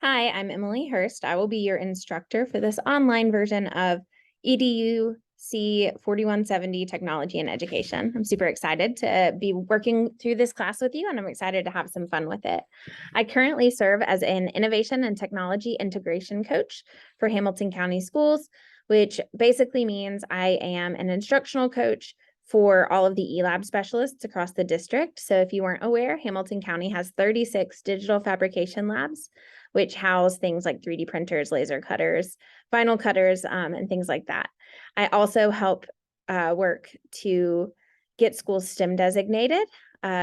Hi, I'm Emily Hurst. I will be your instructor for this online version of EDUC 4170 Technology and Education. I'm super excited to be working through this class with you, and I'm excited to have some fun with it. I currently serve as an innovation and technology integration coach for Hamilton County Schools, which basically means I am an instructional coach for all of the eLab specialists across the district. So if you weren't aware, Hamilton County has 36 digital fabrication labs, which house things like 3D printers, laser cutters, vinyl cutters, and things like that. I also help work to get schools STEM designated,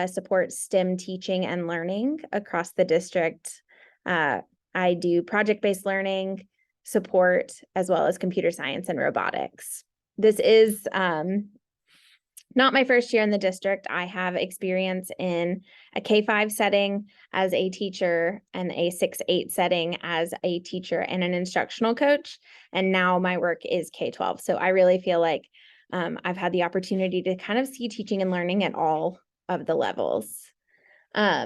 support STEM teaching and learning across the district. I do project-based learning support, as well as computer science and robotics. This is not my first year in the district. I have experience in a K-5 setting as a teacher and a 6-8 setting as a teacher and an instructional coach. And now my work is K-12. So I really feel like I've had the opportunity to kind of see teaching and learning at all of the levels. All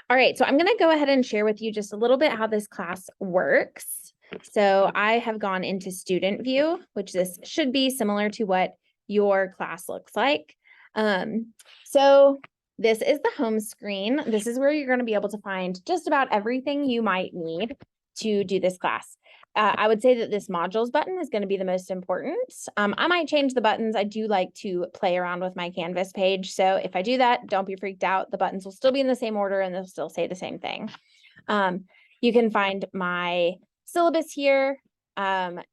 right, so I'm going to go ahead and share with you just a little bit how this class works. So I have gone into student view, which this should be similar to what your class looks like. So this is the home screen. This is where you're going to be able to find just about everything you might need to do this class. I would say that this modules button is going to be the most important. I might change the buttons. I do like to play around with my Canvas page. So if I do that, don't be freaked out. The buttons will still be in the same order and they'll still say the same thing. You can find my syllabus here.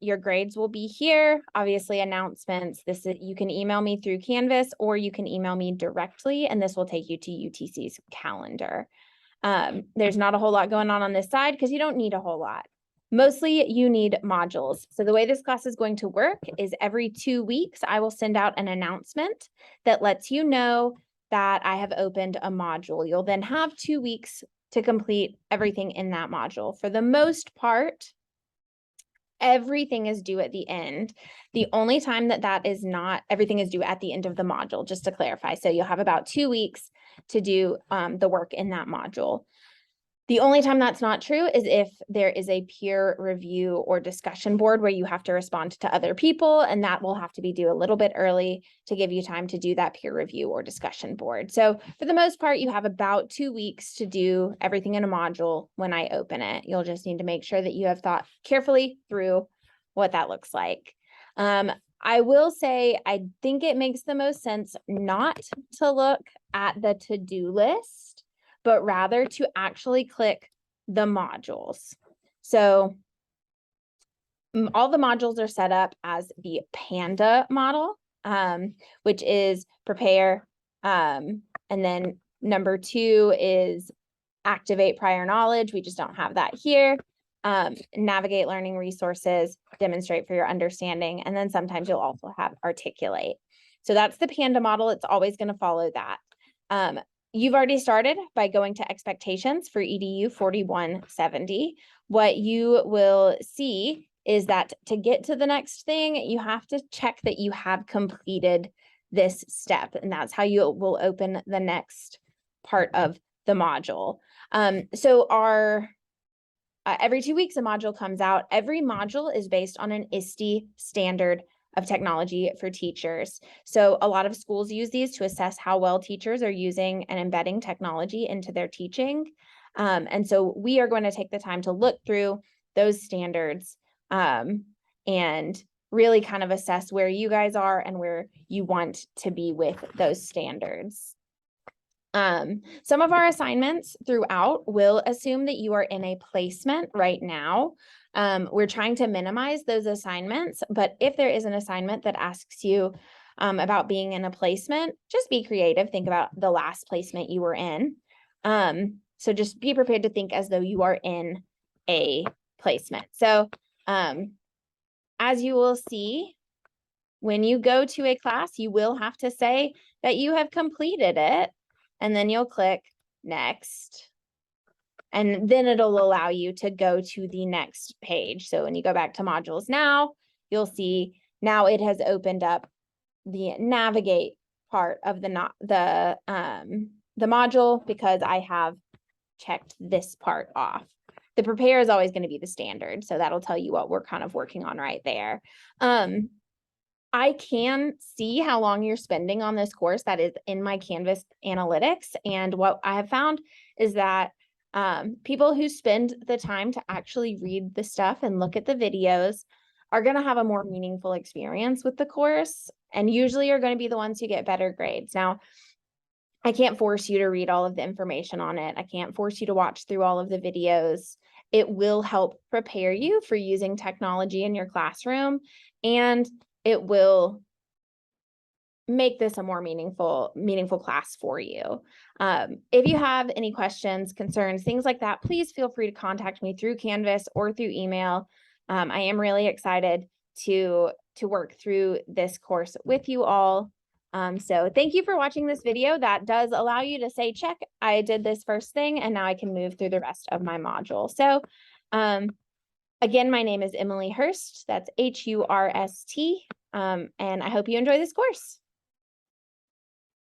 Your grades will be here. Obviously, announcements. You can email me through Canvas or you can email me directly, and this will take you to UTC's calendar. There's not a whole lot going on this side because you don't need a whole lot. Mostly you need modules. So the way this class is going to work is every 2 weeks, I will send out an announcement that lets you know that I have opened a module. You'll then have 2 weeks to complete everything in that module. For the most part, everything is due at the end. The only time that is not, everything is due at the end of the module, just to clarify. So you'll have about 2 weeks to do the work in that module. The only time that's not true is if there is a peer review or discussion board where you have to respond to other people, and that will have to be due a little bit early to give you time to do that peer review or discussion board. So for the most part, you have about 2 weeks to do everything in a module when I open it. You'll just need to make sure that you have thought carefully through what that looks like. I will say, I think it makes the most sense not to look at the to-do list, but rather to actually click the modules. So all the modules are set up as the Panda model, which is prepare. And then number 2 is activate prior knowledge. We just don't have that here. Navigate learning resources, demonstrate for your understanding. And then sometimes you'll also have articulate. So that's the Panda model. It's always going to follow that. You've already started by going to expectations for EDU 4170. What you will see is that to get to the next thing, you have to check that you have completed this step, and that's how you will open the next part of the module. So every 2 weeks, a module comes out. Every module is based on an ISTE standard of technology for teachers. So a lot of schools use these to assess how well teachers are using and embedding technology into their teaching. And so we are going to take the time to look through those standards and really kind of assess where you guys are and where you want to be with those standards. Some of our assignments throughout will assume that you are in a placement right now. We're trying to minimize those assignments, but if there is an assignment that asks you about being in a placement, just be creative. Think about the last placement you were in. So just be prepared to think as though you are in a placement. So as you will see, when you go to a class, you will have to say that you have completed it, and then you'll click next. And then it'll allow you to go to the next page. So when you go back to modules now, you'll see now it has opened up the navigate part of the module because I have checked this part off. the prepare is always going to be the standard. So that'll tell you what we're kind of working on right there. I can see how long you're spending on this course that is in my Canvas analytics. And what I have found is that people who spend the time to actually read the stuff and look at the videos are going to have a more meaningful experience with the course, and usually are going to be the ones who get better grades. Now, I can't force you to read all of the information on it. I can't force you to watch through all of the videos. It will help prepare you for using technology in your classroom, and it will make this a more meaningful class for you. If you have any questions, concerns, things like that, please feel free to contact me through Canvas or through email. I am really excited to work through this course with you all. So thank you for watching this video. That does allow you to say, check, I did this first thing, and now I can move through the rest of my module. So again, my name is Emily Hurst. That's Hurst. And I hope you enjoy this course.